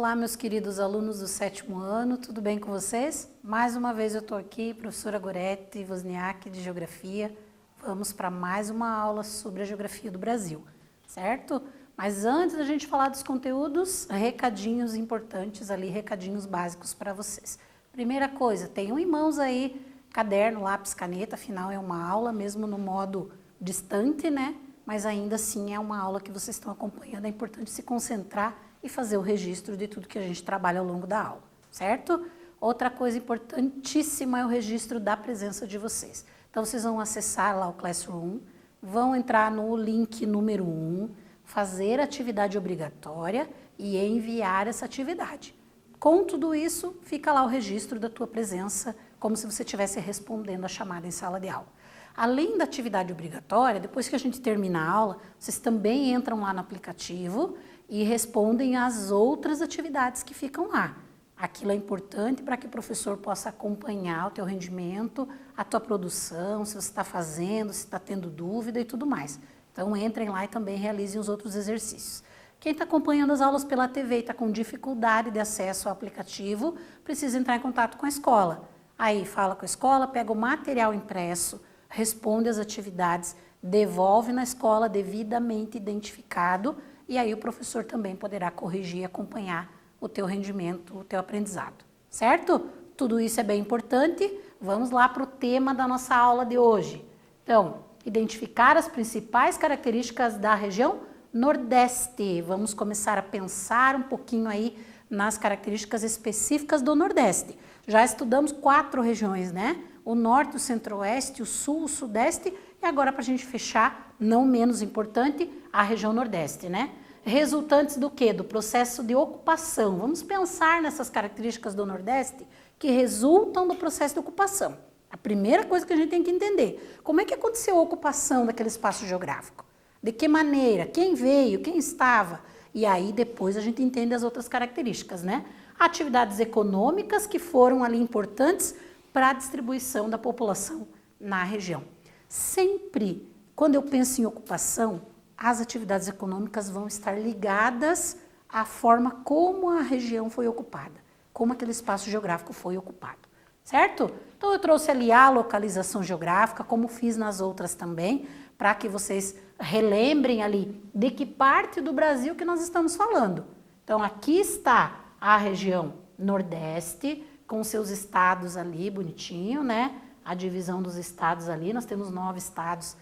Olá, meus queridos alunos do 7º ano, tudo bem com vocês? Mais uma vez eu estou aqui, professora Gorete Wozniak, de Geografia. Vamos para mais uma aula sobre a Geografia do Brasil, certo? Mas antes da gente falar dos conteúdos, recadinhos importantes ali, recadinhos básicos para vocês. Primeira coisa, tenham em mãos aí caderno, lápis, caneta, afinal é uma aula, mesmo no modo distante, né? Mas ainda assim é uma aula que vocês estão acompanhando, é importante se concentrar e fazer o registro de tudo que a gente trabalha ao longo da aula, certo? Outra coisa importantíssima é o registro da presença de vocês. Então, vocês vão acessar lá o Classroom, vão entrar no link número 1, fazer a atividade obrigatória e enviar essa atividade. Com tudo isso, fica lá o registro da tua presença, como se você estivesse respondendo a chamada em sala de aula. Além da atividade obrigatória, depois que a gente termina a aula, vocês também entram lá no aplicativo e respondem às outras atividades que ficam lá. Aquilo é importante para que o professor possa acompanhar o teu rendimento, a tua produção, se você está fazendo, se está tendo dúvida e tudo mais. Então, entrem lá e também realizem os outros exercícios. Quem está acompanhando as aulas pela TV e está com dificuldade de acesso ao aplicativo, precisa entrar em contato com a escola. Aí, fala com a escola, pega o material impresso, responde as atividades, devolve na escola devidamente identificado e aí o professor também poderá corrigir e acompanhar o teu rendimento, o teu aprendizado, certo? Tudo isso é bem importante. Vamos lá para o tema da nossa aula de hoje. Então, identificar as principais características da região Nordeste. Vamos começar a pensar um pouquinho aí nas características específicas do Nordeste. Já estudamos 4 regiões, né? O Norte, o Centro-Oeste, o Sul, o Sudeste e agora para a gente fechar, não menos importante, a região Nordeste, né? Resultantes do quê? Do processo de ocupação. Vamos pensar nessas características do Nordeste que resultam do processo de ocupação. A primeira coisa que a gente tem que entender, como é que aconteceu a ocupação daquele espaço geográfico? De que maneira? Quem veio? Quem estava? E aí depois a gente entende as outras características, né? Atividades econômicas que foram ali importantes para a distribuição da população na região. Sempre, quando eu penso em ocupação, as atividades econômicas vão estar ligadas à forma como a região foi ocupada, como aquele espaço geográfico foi ocupado, certo? Então eu trouxe ali a localização geográfica, como fiz nas outras também, para que vocês relembrem ali de que parte do Brasil que nós estamos falando. Então aqui está a região Nordeste, com seus estados ali bonitinho, né? A divisão dos estados ali, nós temos 9 estados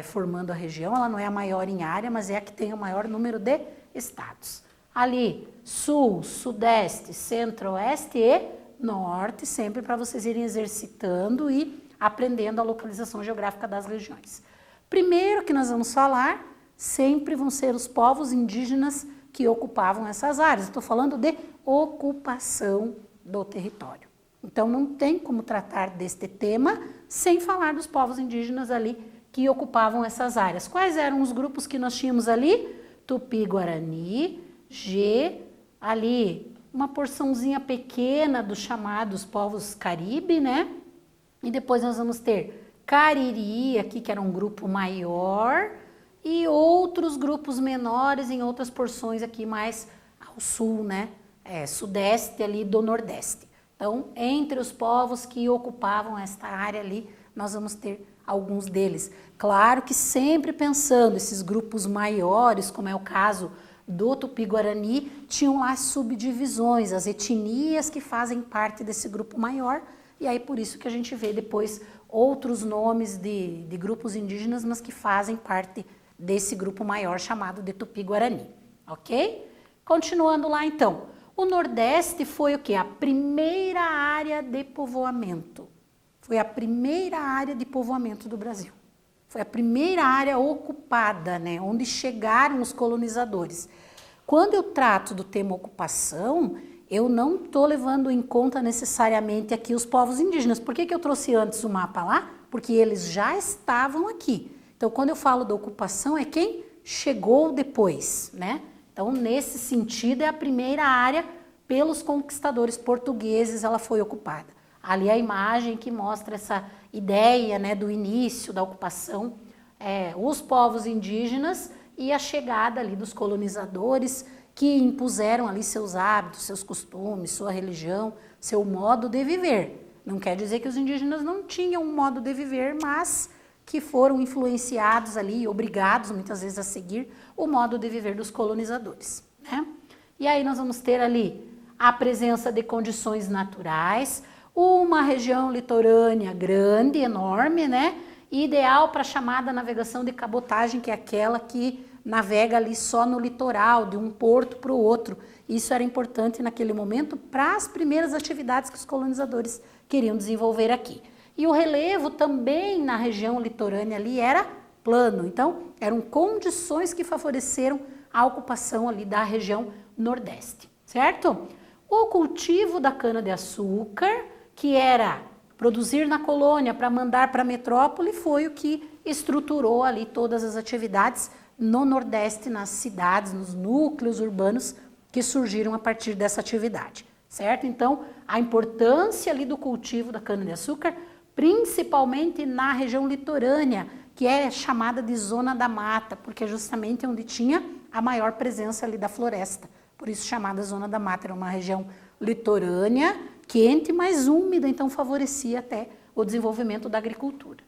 formando a região, ela não é a maior em área, mas é a que tem o maior número de estados. Ali, Sul, Sudeste, Centro-Oeste e Norte, sempre para vocês irem exercitando e aprendendo a localização geográfica das regiões. Primeiro que nós vamos falar, sempre vão ser os povos indígenas que ocupavam essas áreas. Estou falando de ocupação do território. Então, não tem como tratar deste tema sem falar dos povos indígenas ali que ocupavam essas áreas. Quais eram os grupos que nós tínhamos ali? Tupi-Guarani, G, ali uma porçãozinha pequena dos chamados povos Caribe, né? E depois nós vamos ter Cariri, aqui que era um grupo maior, e outros grupos menores em outras porções aqui mais ao sul, né? Sudeste ali do Nordeste. Então, entre os povos que ocupavam esta área ali, nós vamos ter alguns deles. Claro que sempre pensando, esses grupos maiores, como é o caso do Tupi-Guarani, tinham lá subdivisões, as etnias que fazem parte desse grupo maior, e aí por isso que a gente vê depois outros nomes de grupos indígenas, mas que fazem parte desse grupo maior chamado de Tupi-Guarani, ok? Continuando lá então. O Nordeste foi o quê? A primeira área de povoamento. Foi a primeira área de povoamento do Brasil. Foi a primeira área ocupada, né? Onde chegaram os colonizadores. Quando eu trato do tema ocupação, eu não estou levando em conta necessariamente aqui os povos indígenas. Por que eu trouxe antes o mapa lá? Porque eles já estavam aqui. Então, quando eu falo da ocupação, é quem chegou depois, né? Então, nesse sentido, é a primeira área pelos conquistadores portugueses, ela foi ocupada. Ali a imagem que mostra essa ideia, né, do início da ocupação, os povos indígenas e a chegada ali dos colonizadores que impuseram ali seus hábitos, seus costumes, sua religião, seu modo de viver. Não quer dizer que os indígenas não tinham um modo de viver, mas que foram influenciados ali, obrigados muitas vezes a seguir o modo de viver dos colonizadores, né? E aí nós vamos ter ali a presença de condições naturais, uma região litorânea grande, enorme, né? Ideal para a chamada navegação de cabotagem, que é aquela que navega ali só no litoral, de um porto para o outro. Isso era importante naquele momento para as primeiras atividades que os colonizadores queriam desenvolver aqui. E o relevo também na região litorânea ali era plano, então eram condições que favoreceram a ocupação ali da região nordeste, certo? O cultivo da cana-de-açúcar, que era produzir na colônia para mandar para a metrópole, foi o que estruturou ali todas as atividades no Nordeste, nas cidades, nos núcleos urbanos que surgiram a partir dessa atividade, certo? Então, a importância ali do cultivo da cana-de-açúcar, principalmente na região litorânea, que é chamada de zona da mata, porque é justamente onde tinha a maior presença ali da floresta, por isso chamada zona da mata. Era uma região litorânea, quente, mas úmida, então favorecia até o desenvolvimento da agricultura.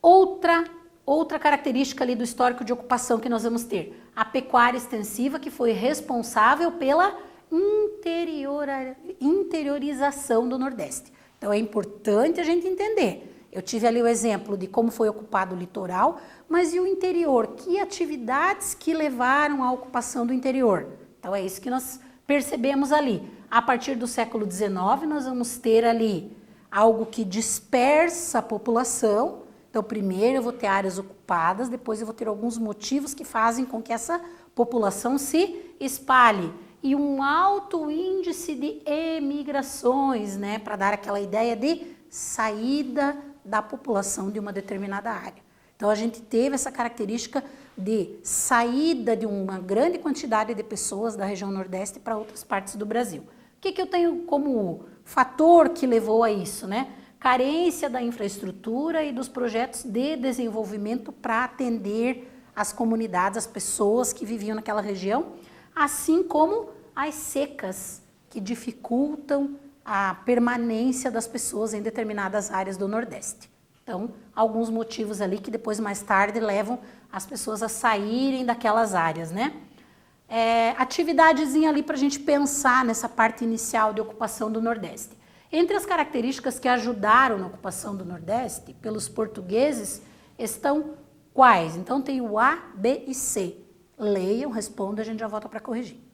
Outra característica ali do histórico de ocupação que nós vamos ter, a pecuária extensiva, que foi responsável pela interiorização do Nordeste. Então é importante a gente entender. Eu tive ali o exemplo de como foi ocupado o litoral, mas e o interior? Que atividades que levaram à ocupação do interior? Então é isso que nós percebemos ali. A partir do século XIX, nós vamos ter ali algo que dispersa a população. Então, primeiro eu vou ter áreas ocupadas, depois eu vou ter alguns motivos que fazem com que essa população se espalhe. E um alto índice de emigrações, né, para dar aquela ideia de saída da população de uma determinada área. Então, a gente teve essa característica de saída de uma grande quantidade de pessoas da região Nordeste para outras partes do Brasil. O que eu tenho como fator que levou a isso, né? Carência da infraestrutura e dos projetos de desenvolvimento para atender as comunidades, as pessoas que viviam naquela região, assim como as secas que dificultam a permanência das pessoas em determinadas áreas do Nordeste. Então, alguns motivos ali que depois, mais tarde, levam as pessoas a saírem daquelas áreas, né? Atividadezinha ali para a gente pensar nessa parte inicial de ocupação do Nordeste. Entre as características que ajudaram na ocupação do Nordeste pelos portugueses estão quais? Então tem o A, B e C. Leiam, respondam, a gente já volta para corrigir.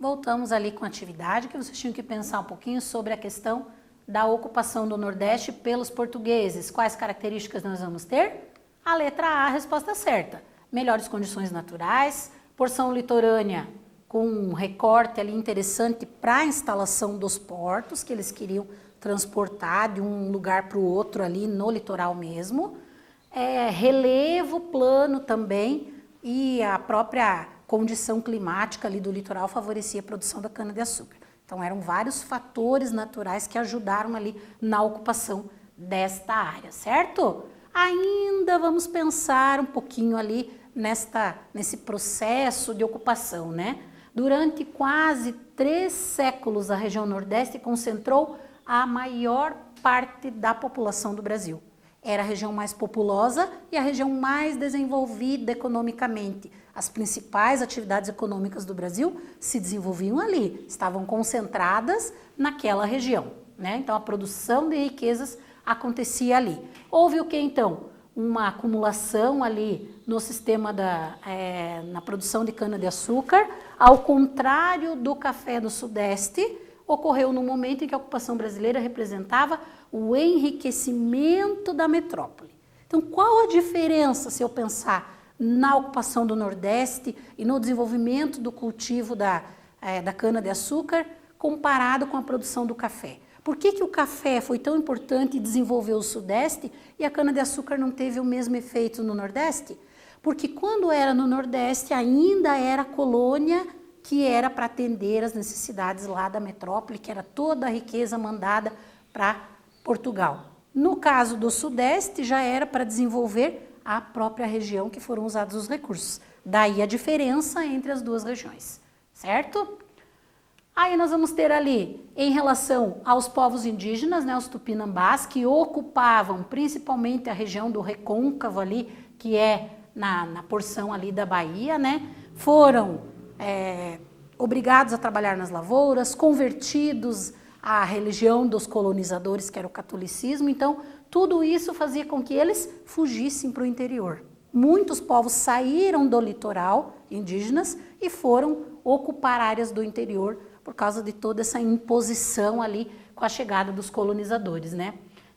Voltamos ali com a atividade que vocês tinham que pensar um pouquinho sobre a questão da ocupação do Nordeste pelos portugueses. Quais características nós vamos ter? A letra A, a resposta certa. Melhores condições naturais, porção litorânea com um recorte ali interessante para a instalação dos portos, que eles queriam transportar de um lugar para o outro ali no litoral mesmo. Relevo plano também e a própria condição climática ali do litoral favorecia a produção da cana-de-açúcar. Então eram vários fatores naturais que ajudaram ali na ocupação desta área, certo? Ainda vamos pensar um pouquinho ali nesse processo de ocupação, né? Durante quase 3 séculos, a região Nordeste concentrou a maior parte da população do Brasil. Era a região mais populosa e a região mais desenvolvida economicamente. As principais atividades econômicas do Brasil se desenvolviam ali, estavam concentradas naquela região, né? Então a produção de riquezas acontecia ali. Houve o que então? Uma acumulação ali no sistema na produção de cana-de-açúcar, ao contrário do café do Sudeste, ocorreu no momento em que a ocupação brasileira representava o enriquecimento da metrópole. Então, qual a diferença, se eu pensar na ocupação do Nordeste e no desenvolvimento do cultivo da cana-de-açúcar comparado com a produção do café? Por que o café foi tão importante e desenvolveu o Sudeste e a cana-de-açúcar não teve o mesmo efeito no Nordeste? Porque quando era no Nordeste ainda era colônia que era para atender as necessidades lá da metrópole, que era toda a riqueza mandada para Portugal. No caso do Sudeste já era para desenvolver a própria região que foram usados os recursos. Daí a diferença entre as duas regiões, certo? Aí nós vamos ter ali, em relação aos povos indígenas, né, os tupinambás, que ocupavam principalmente a região do Recôncavo ali, que é na porção ali da Bahia, né, foram obrigados a trabalhar nas lavouras, convertidos à religião dos colonizadores, que era o catolicismo. Então, tudo isso fazia com que eles fugissem para o interior. Muitos povos saíram do litoral, indígenas, e foram ocupar áreas do interior por causa de toda essa imposição ali com a chegada dos colonizadores, né?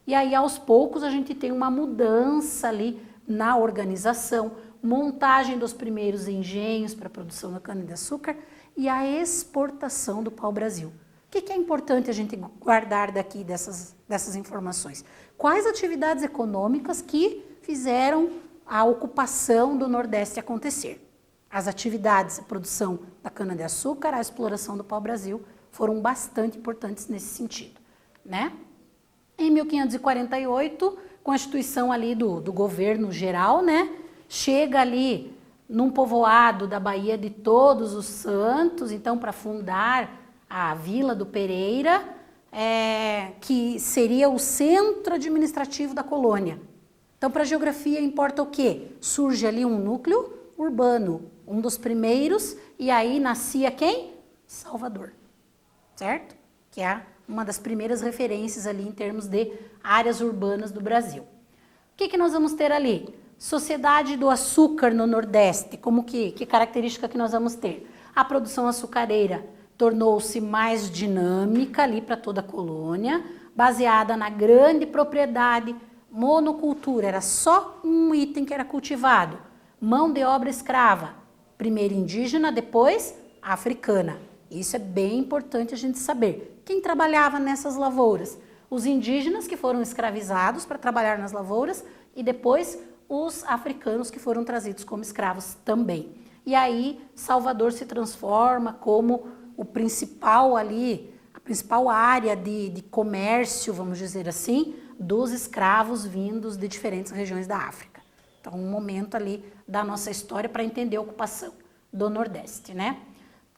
E aí, aos poucos, a gente tem uma mudança ali na organização, montagem dos primeiros engenhos para a produção da cana-de-açúcar e a exportação do pau-brasil. O que é importante a gente guardar daqui dessas informações? Quais atividades econômicas que fizeram a ocupação do Nordeste acontecer? As atividades, a produção da cana-de-açúcar, a exploração do pau-brasil foram bastante importantes nesse sentido, né? Em 1548, com a instituição ali do governo geral, né? Chega ali num povoado da Baía de Todos os Santos, então para fundar a Vila do Pereira, que seria o centro administrativo da colônia. Então, para a geografia importa o quê? Surge ali um núcleo urbano, um dos primeiros, e aí nascia quem? Salvador, certo? Que é uma das primeiras referências ali em termos de áreas urbanas do Brasil. O que nós vamos ter ali? Sociedade do açúcar no Nordeste, como que característica que nós vamos ter? A produção açucareira tornou-se mais dinâmica ali para toda a colônia, baseada na grande propriedade, monocultura, era só um item que era cultivado, mão de obra escrava, primeiro indígena, depois africana. Isso é bem importante a gente saber. Quem trabalhava nessas lavouras? Os indígenas que foram escravizados para trabalhar nas lavouras e depois os africanos que foram trazidos como escravos também. E aí Salvador se transforma como o principal ali, a principal área de comércio, vamos dizer assim, dos escravos vindos de diferentes regiões da África. Então, um momento ali da nossa história para entender a ocupação do Nordeste, né?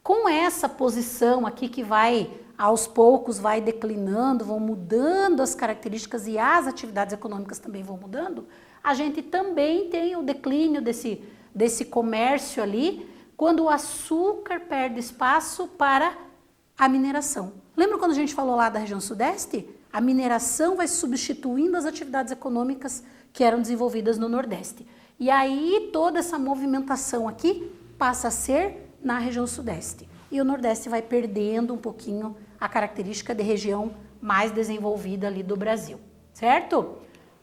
Com essa posição aqui que vai, aos poucos, vai declinando, vão mudando as características e as atividades econômicas também vão mudando, a gente também tem o declínio desse comércio ali, quando o açúcar perde espaço para a mineração. Lembra quando a gente falou lá da região Sudeste? A mineração vai substituindo as atividades econômicas que eram desenvolvidas no Nordeste. E aí toda essa movimentação aqui passa a ser na região Sudeste. e o Nordeste vai perdendo um pouquinho a característica de região mais desenvolvida ali do Brasil, certo?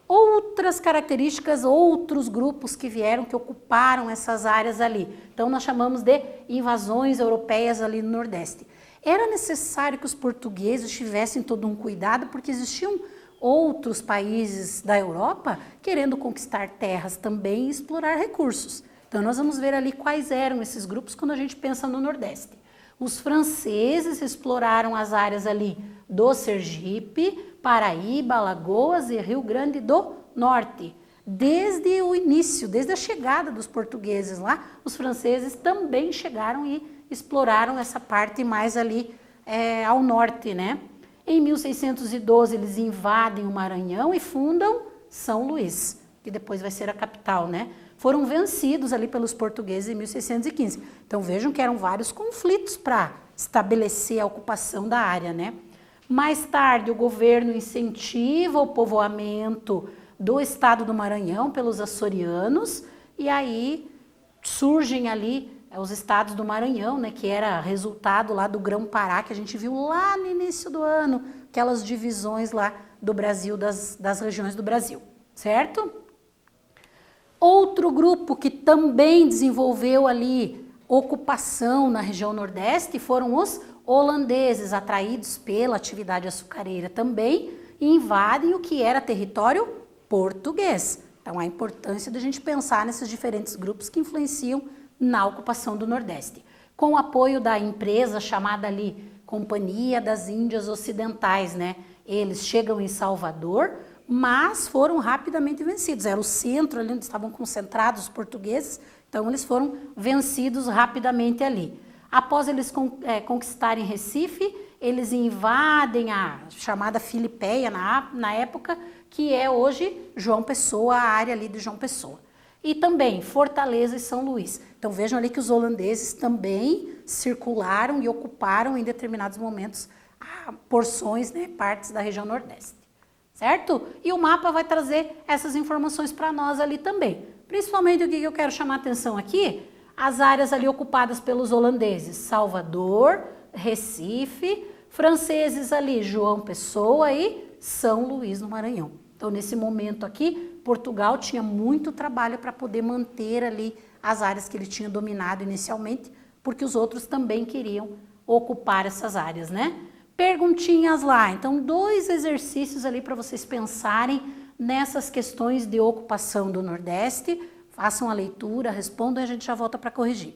Outras características, outros grupos que vieram, que ocuparam essas áreas ali. Então, nós chamamos de invasões europeias ali no Nordeste. Era necessário que os portugueses tivessem todo um cuidado, porque existiam outros países da Europa querendo conquistar terras também e explorar recursos. Então, nós vamos ver ali quais eram esses grupos quando a gente pensa no Nordeste. Os franceses exploraram as áreas ali do Sergipe, Paraíba, Alagoas e Rio Grande do Norte. Desde o início, desde a chegada dos portugueses lá, os franceses também chegaram e exploraram essa parte mais ali ao norte, né? Em 1612 eles invadem o Maranhão e fundam São Luís, que depois vai ser a capital, né? Foram vencidos ali pelos portugueses em 1615. Então vejam que eram vários conflitos para estabelecer a ocupação da área, né? Mais tarde, o governo incentiva o povoamento do estado do Maranhão pelos açorianos, e aí surgem ali os estados do Maranhão, né, que era resultado lá do Grão-Pará, que a gente viu lá no início do ano, aquelas divisões lá do Brasil, das regiões do Brasil, certo? Outro grupo que também desenvolveu ali ocupação na região Nordeste foram os holandeses, atraídos pela atividade açucareira também, invadem o que era território português. Então, a importância da gente pensar nesses diferentes grupos que influenciam na ocupação do Nordeste. Com o apoio da empresa chamada ali Companhia das Índias Ocidentais, né? Eles chegam em Salvador, mas foram rapidamente vencidos. Era o centro ali onde estavam concentrados os portugueses, então eles foram vencidos rapidamente ali. Após eles conquistarem Recife, eles invadem a chamada Filipéia na época, que é hoje João Pessoa, a área ali de João Pessoa. E também Fortaleza e São Luís. Então vejam ali que os holandeses também circularam e ocuparam em determinados momentos porções, né, partes da região Nordeste. Certo? E o mapa vai trazer essas informações para nós ali também. Principalmente o que eu quero chamar a atenção aqui, as áreas ali ocupadas pelos holandeses, Salvador, Recife, franceses ali, João Pessoa e São Luís no Maranhão. Então, nesse momento aqui, Portugal tinha muito trabalho para poder manter ali as áreas que ele tinha dominado inicialmente, porque os outros também queriam ocupar essas áreas, né? Perguntinhas lá. Então, 2 exercícios ali para vocês pensarem nessas questões de ocupação do Nordeste. Façam a leitura, respondam e a gente já volta para corrigir.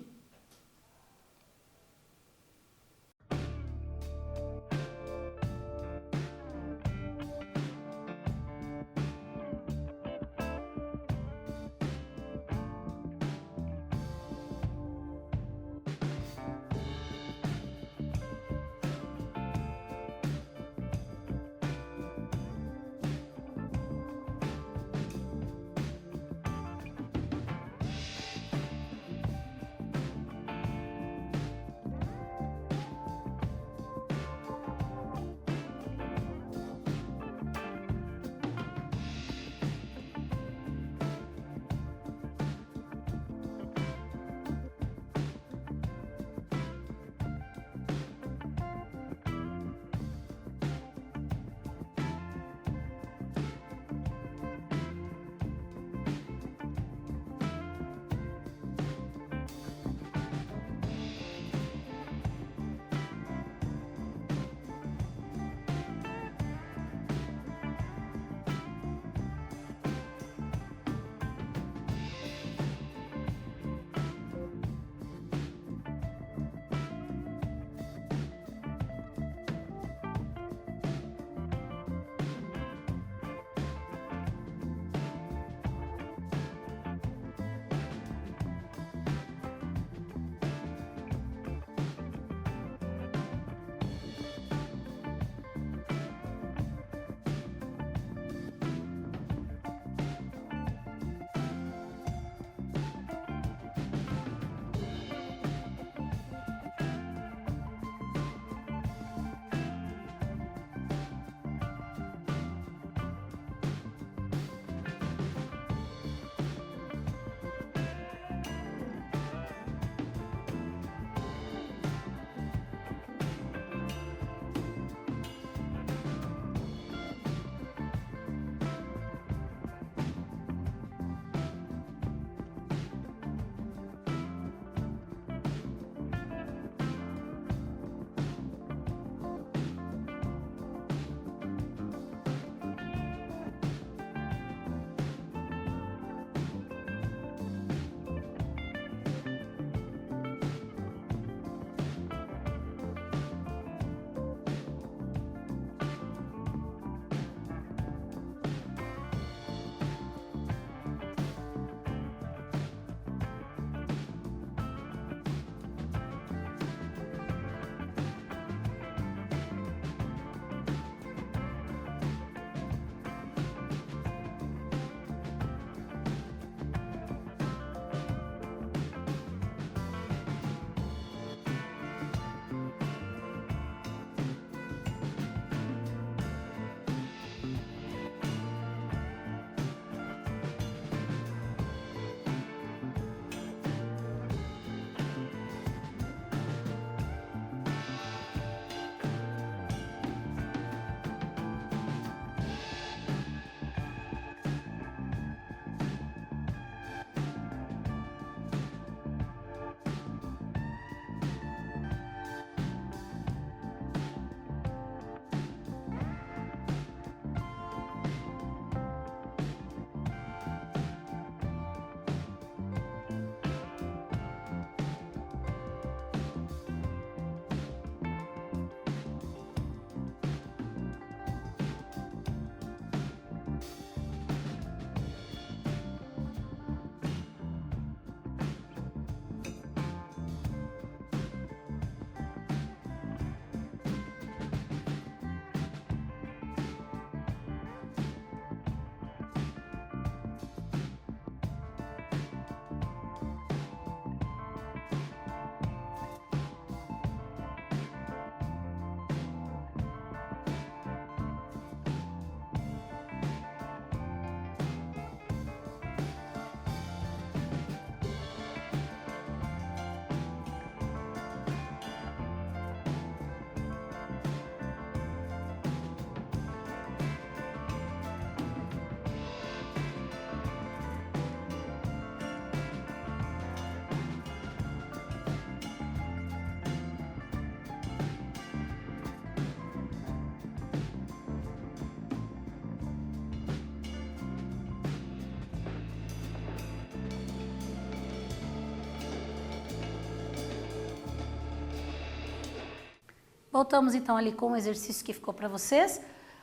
Voltamos então ali com o exercício que ficou para vocês.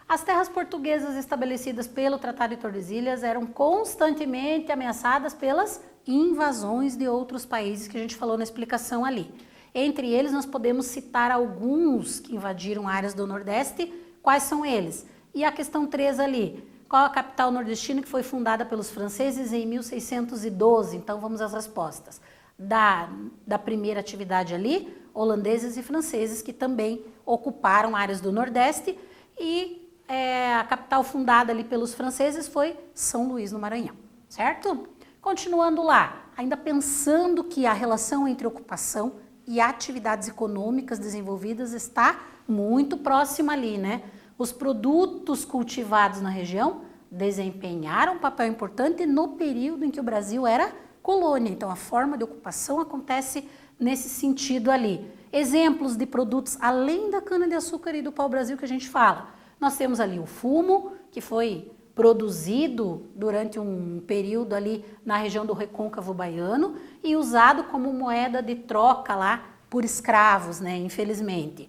As terras portuguesas estabelecidas pelo Tratado de Tordesilhas eram constantemente ameaçadas pelas invasões de outros países que a gente falou na explicação ali. Entre eles, nós podemos citar alguns que invadiram áreas do Nordeste. Quais são eles? E a questão 3 ali, qual a capital nordestina que foi fundada pelos franceses em 1612? Então, vamos às respostas. Da primeira atividade ali, holandeses e franceses que também ocuparam áreas do Nordeste e a capital fundada ali pelos franceses foi São Luís, no Maranhão, certo? Continuando lá, ainda pensando que a relação entre ocupação e atividades econômicas desenvolvidas está muito próxima ali, né? Os produtos cultivados na região desempenharam um papel importante no período em que o Brasil era colônia. Então, a forma de ocupação acontece nesse sentido ali. Exemplos de produtos além da cana-de-açúcar e do pau-brasil que a gente fala. Nós temos ali o fumo, que foi produzido durante um período ali na região do Recôncavo Baiano e usado como moeda de troca lá por escravos, né, infelizmente.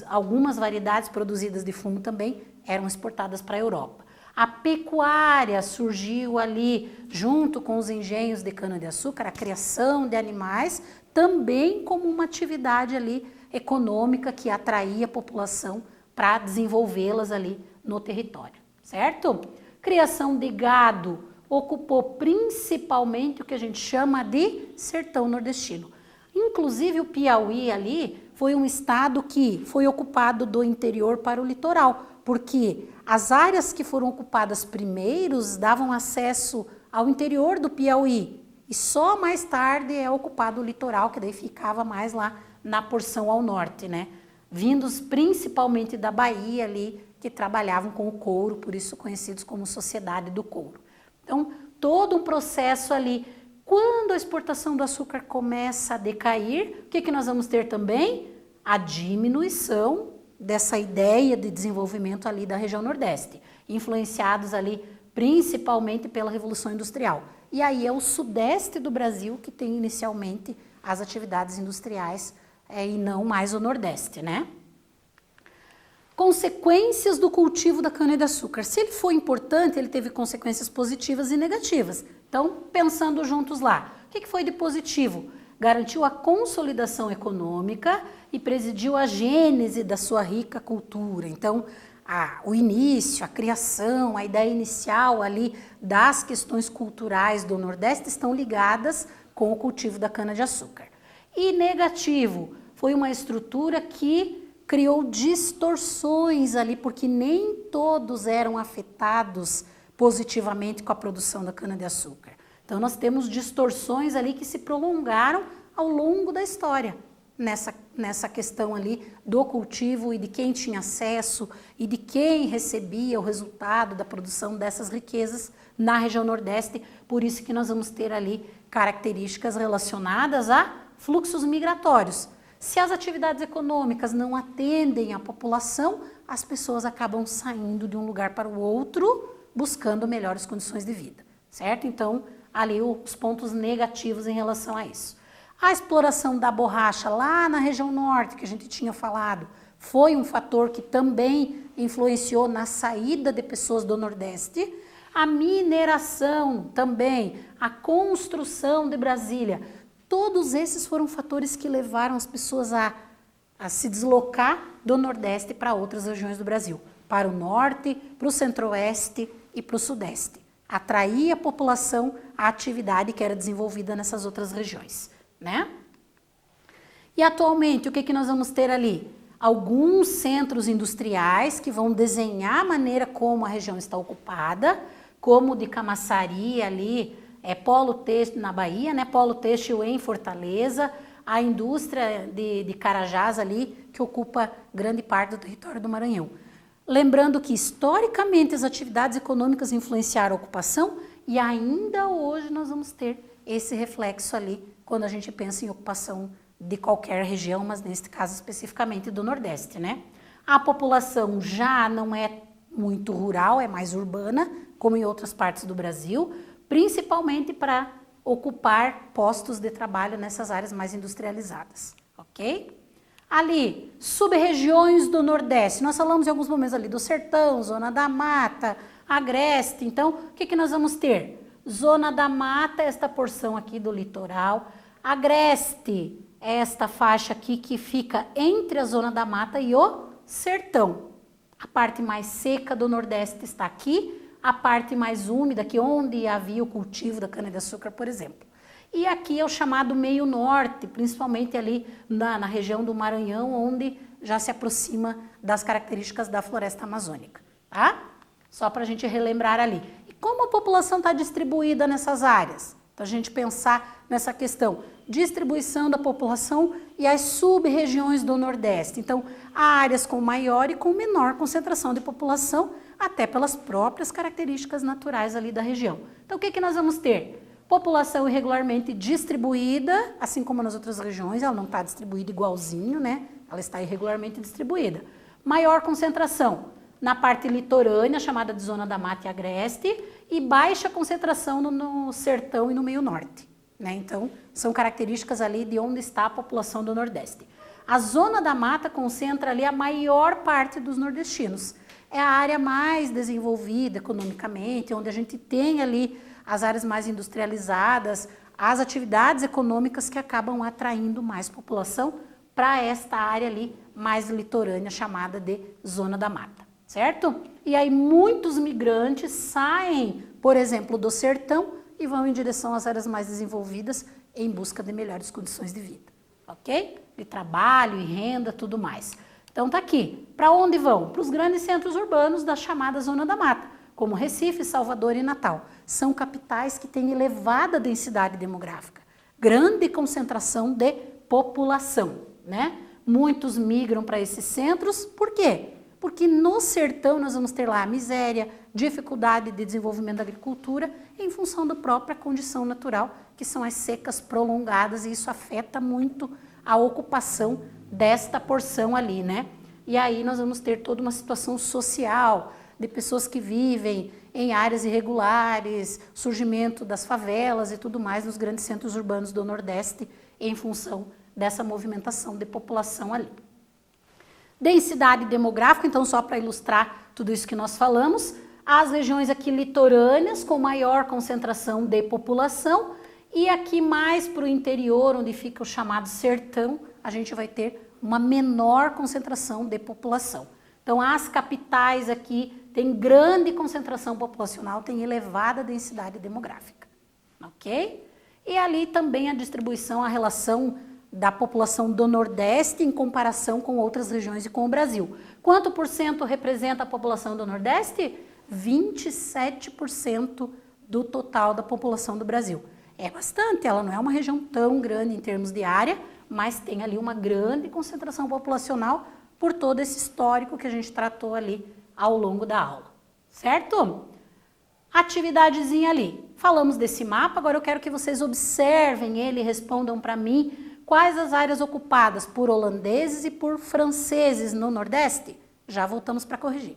Algumas variedades produzidas de fumo também eram exportadas para a Europa. A pecuária surgiu ali junto com os engenhos de cana-de-açúcar, a criação de animais, também como uma atividade ali econômica que atraía a população para desenvolvê-las ali no território, certo? Criação de gado ocupou principalmente o que a gente chama de sertão nordestino. Inclusive o Piauí ali foi um estado que foi ocupado do interior para o litoral, porque as áreas que foram ocupadas primeiros davam acesso ao interior do Piauí e só mais tarde é ocupado o litoral, que daí ficava mais lá na porção ao norte, né? Vindos principalmente da Bahia ali, que trabalhavam com o couro, por isso conhecidos como Sociedade do Couro. Então, todo um processo ali. Quando a exportação do açúcar começa a decair, o que nós vamos ter também? A diminuição dessa ideia de desenvolvimento ali da região Nordeste, influenciados ali principalmente pela Revolução Industrial. E aí é o Sudeste do Brasil que tem inicialmente as atividades industriais e não mais o Nordeste, né? Consequências do cultivo da cana-de-açúcar. Se ele foi importante, ele teve consequências positivas e negativas. Então, pensando juntos lá, o que foi de positivo? Garantiu a consolidação econômica e presidiu a gênese da sua rica cultura. Então, o início, a criação, a ideia inicial ali das questões culturais do Nordeste estão ligadas com o cultivo da cana-de-açúcar. E negativo, foi uma estrutura que criou distorções ali, porque nem todos eram afetados positivamente com a produção da cana-de-açúcar. Então, nós temos distorções ali que se prolongaram ao longo da história, nessa questão ali do cultivo e de quem tinha acesso e de quem recebia o resultado da produção dessas riquezas na região Nordeste. Por isso que nós vamos ter ali características relacionadas a fluxos migratórios. Se as atividades econômicas não atendem a população, as pessoas acabam saindo de um lugar para o outro, buscando melhores condições de vida, certo? Então, ali os pontos negativos em relação a isso. A exploração da borracha lá na região norte, que a gente tinha falado, foi um fator que também influenciou na saída de pessoas do Nordeste. A mineração também, a construção de Brasília, todos esses foram fatores que levaram as pessoas a se deslocar do Nordeste para outras regiões do Brasil, para o Norte, para o Centro-Oeste e para o Sudeste. Atrair a população à atividade que era desenvolvida nessas outras regiões, né? E atualmente, o que nós vamos ter ali? Alguns centros industriais que vão desenhar a maneira como a região está ocupada, como o de Camaçari ali, polo têxtil na Bahia, né? Polo têxtil em Fortaleza, a indústria de Carajás ali, que ocupa grande parte do território do Maranhão. Lembrando que, historicamente, as atividades econômicas influenciaram a ocupação e ainda hoje nós vamos ter esse reflexo ali quando a gente pensa em ocupação de qualquer região, mas neste caso especificamente do Nordeste, né? A população já não é muito rural, é mais urbana, como em outras partes do Brasil, principalmente para ocupar postos de trabalho nessas áreas mais industrializadas, ok? Ali, sub-regiões do Nordeste. Nós falamos em alguns momentos ali do Sertão, Zona da Mata, Agreste. Então, o que nós vamos ter? Zona da Mata, esta porção aqui do litoral. Agreste, esta faixa aqui que fica entre a Zona da Mata e o Sertão. A parte mais seca do Nordeste está aqui, a parte mais úmida, aqui onde havia o cultivo da cana-de-açúcar, por exemplo. E aqui é o chamado meio norte, principalmente ali na região do Maranhão, onde já se aproxima das características da floresta amazônica, tá? Só para a gente relembrar ali. E como a população está distribuída nessas áreas? Para a gente pensar nessa questão, distribuição da população e as sub-regiões do Nordeste. Então, há áreas com maior e com menor concentração de população, até pelas próprias características naturais ali da região. Então, o que nós vamos ter? População irregularmente distribuída, assim como nas outras regiões, ela não está distribuída igualzinho, né? Ela está irregularmente distribuída. Maior concentração na parte litorânea, chamada de Zona da Mata e Agreste, e baixa concentração no sertão e no meio norte, né? Então, são características ali de onde está a população do Nordeste. A Zona da Mata concentra ali a maior parte dos nordestinos. É a área mais desenvolvida economicamente, onde a gente tem ali as áreas mais industrializadas, as atividades econômicas que acabam atraindo mais população para esta área ali mais litorânea, chamada de Zona da Mata, certo? E aí muitos migrantes saem, por exemplo, do sertão e vão em direção às áreas mais desenvolvidas em busca de melhores condições de vida, ok? De trabalho e renda, tudo mais. Então tá aqui. Para onde vão? Para os grandes centros urbanos da chamada Zona da Mata, como Recife, Salvador e Natal. São capitais que têm elevada densidade demográfica, grande concentração de população, né? Muitos migram para esses centros, por quê? Porque no sertão nós vamos ter lá a miséria, dificuldade de desenvolvimento da agricultura, em função da própria condição natural, que são as secas prolongadas, e isso afeta muito a ocupação desta porção ali, né? E aí nós vamos ter toda uma situação social, de pessoas que vivem em áreas irregulares, surgimento das favelas e tudo mais nos grandes centros urbanos do Nordeste, em função dessa movimentação de população ali. Densidade demográfica, então só para ilustrar tudo isso que nós falamos, as regiões aqui litorâneas com maior concentração de população e aqui mais para o interior, onde fica o chamado sertão, a gente vai ter uma menor concentração de população. Então as capitais aqui têm grande concentração populacional, têm elevada densidade demográfica, ok? E ali também a distribuição, a relação da população do Nordeste em comparação com outras regiões e com o Brasil. Quanto por cento representa a população do Nordeste? 27% do total da população do Brasil. É bastante, ela não é uma região tão grande em termos de área, mas tem ali uma grande concentração populacional por todo esse histórico que a gente tratou ali ao longo da aula, certo? Atividadezinha ali. Falamos desse mapa, agora eu quero que vocês observem ele e respondam para mim quais as áreas ocupadas por holandeses e por franceses no Nordeste. Já voltamos para corrigir.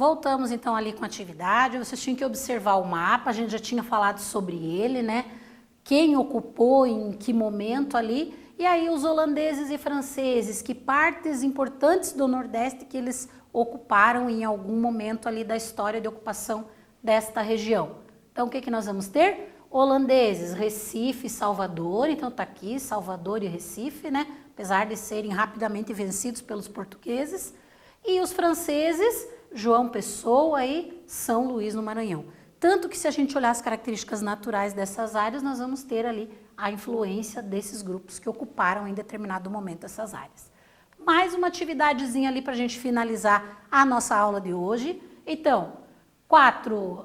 Voltamos então ali com a atividade, vocês tinham que observar o mapa, a gente já tinha falado sobre ele, né? Quem ocupou em que momento ali, e aí os holandeses e franceses, que partes importantes do Nordeste que eles ocuparam em algum momento ali da história de ocupação desta região. Então o que que nós vamos ter? Holandeses, Recife e Salvador, então tá aqui Salvador e Recife, né? Apesar de serem rapidamente vencidos pelos portugueses. E os franceses, João Pessoa e São Luís no Maranhão. Tanto que se a gente olhar as características naturais dessas áreas, nós vamos ter ali a influência desses grupos que ocuparam em determinado momento essas áreas. Mais uma atividadezinha ali para a gente finalizar a nossa aula de hoje. Então, 4.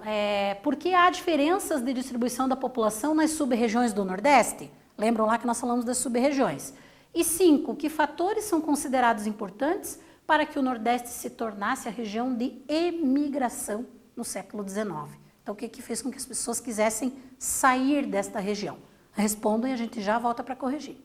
Por que há diferenças de distribuição da população nas sub-regiões do Nordeste? Lembram lá que nós falamos das sub-regiões. E 5. Que fatores são considerados importantes para que o Nordeste se tornasse a região de emigração no século XIX? Então, o que que fez com que as pessoas quisessem sair desta região? Respondam e a gente já volta para corrigir.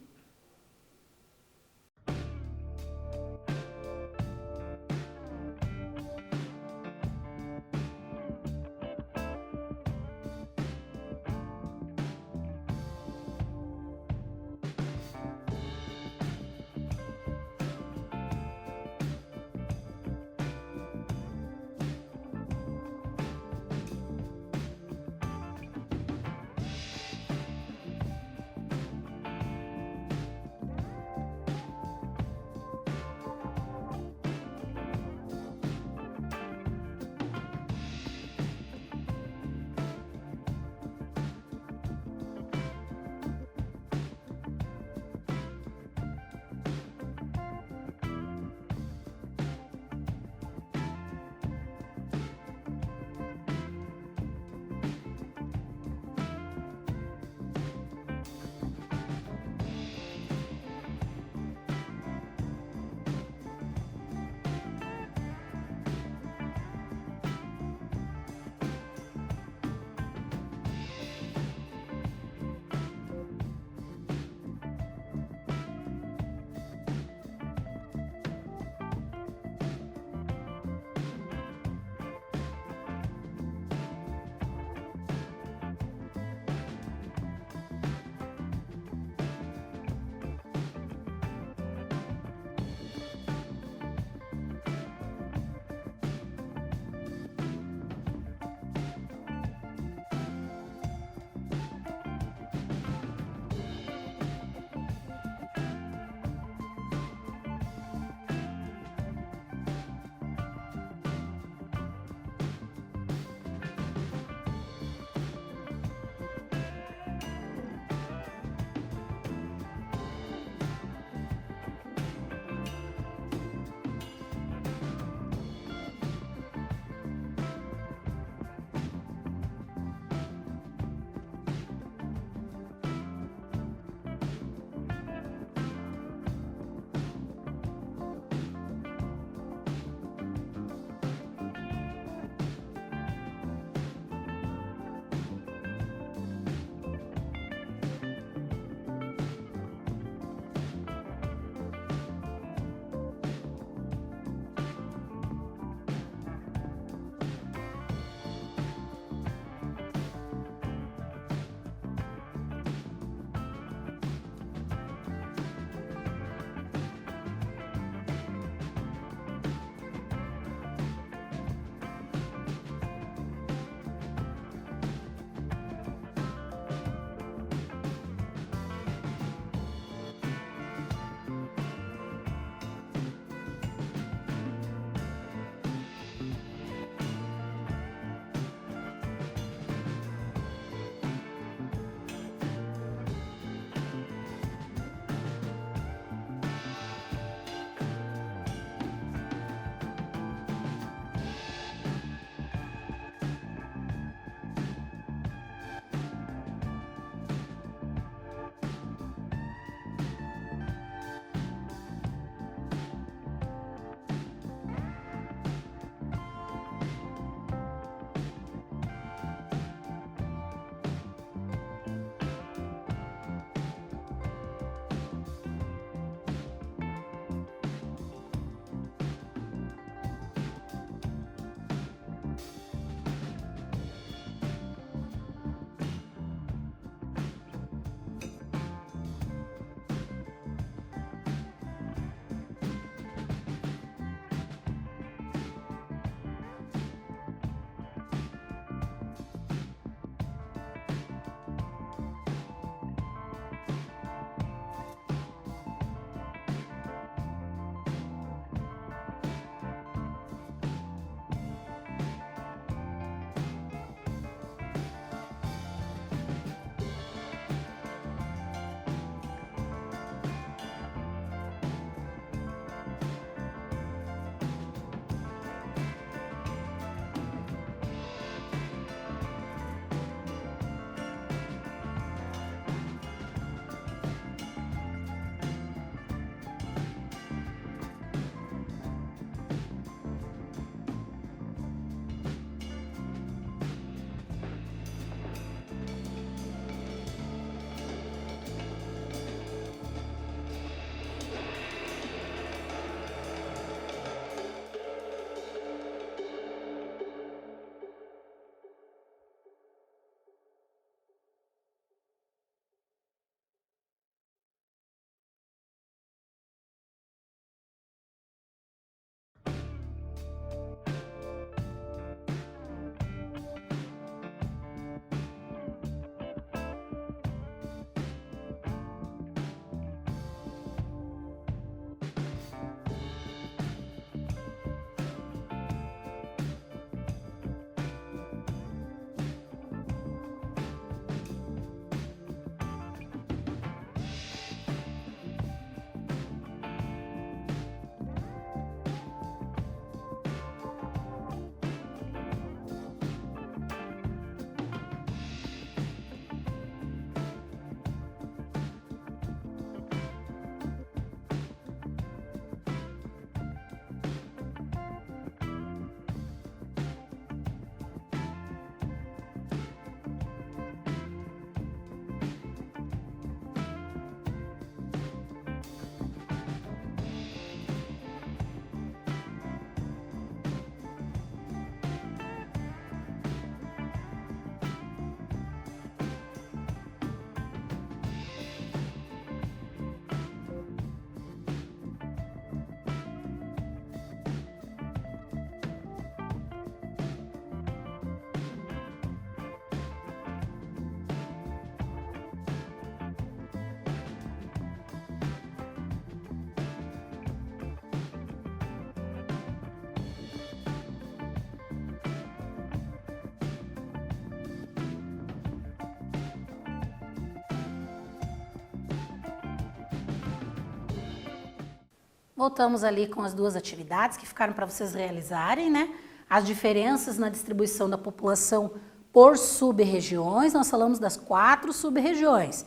Voltamos ali com as duas atividades que ficaram para vocês realizarem, né? As diferenças na distribuição da população por sub-regiões. Nós falamos das 4 sub-regiões.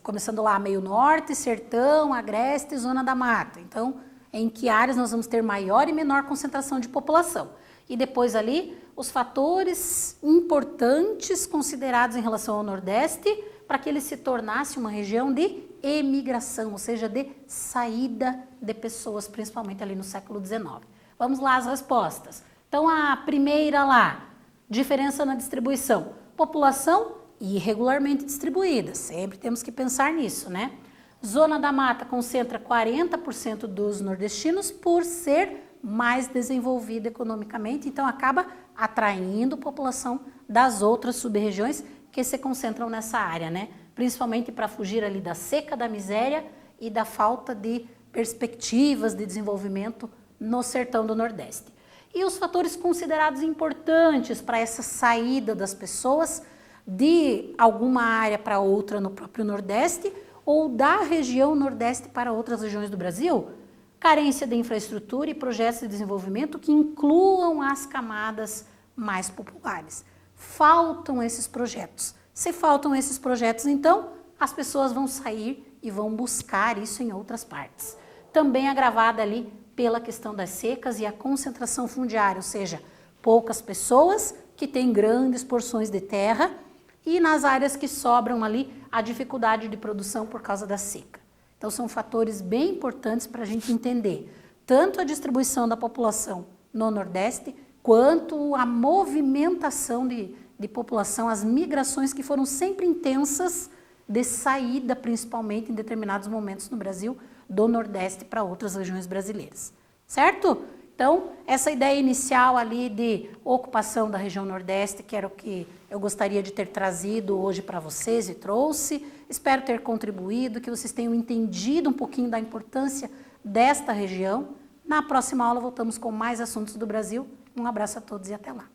Começando lá, meio norte, sertão, agreste e zona da mata. Então, em que áreas nós vamos ter maior e menor concentração de população. E depois ali, os fatores importantes considerados em relação ao Nordeste para que ele se tornasse uma região de emigração, ou seja, de saída de pessoas, principalmente ali no século XIX. Vamos lá as respostas. Então, a primeira lá, diferença na distribuição. População irregularmente distribuída, sempre temos que pensar nisso, né? Zona da mata concentra 40% dos nordestinos por ser mais desenvolvida economicamente, então acaba atraindo população das outras sub-regiões que se concentram nessa área, né? Principalmente para fugir ali da seca, da miséria e da falta de perspectivas de desenvolvimento no sertão do Nordeste. E os fatores considerados importantes para essa saída das pessoas de alguma área para outra no próprio Nordeste ou da região Nordeste para outras regiões do Brasil, carência de infraestrutura e projetos de desenvolvimento que incluam as camadas mais populares. Faltam esses projetos. Se faltam esses projetos, então, as pessoas vão sair e vão buscar isso em outras partes. Também agravada ali pela questão das secas e a concentração fundiária, ou seja, poucas pessoas que têm grandes porções de terra e nas áreas que sobram ali a dificuldade de produção por causa da seca. Então são fatores bem importantes para a gente entender tanto a distribuição da população no Nordeste quanto a movimentação de população, as migrações que foram sempre intensas de saída, principalmente em determinados momentos no Brasil, do Nordeste para outras regiões brasileiras, certo? Então, essa ideia inicial ali de ocupação da região Nordeste, que era o que eu gostaria de ter trazido hoje para vocês e trouxe. Espero ter contribuído, que vocês tenham entendido um pouquinho da importância desta região. Na próxima aula voltamos com mais assuntos do Brasil. Um abraço a todos e até lá.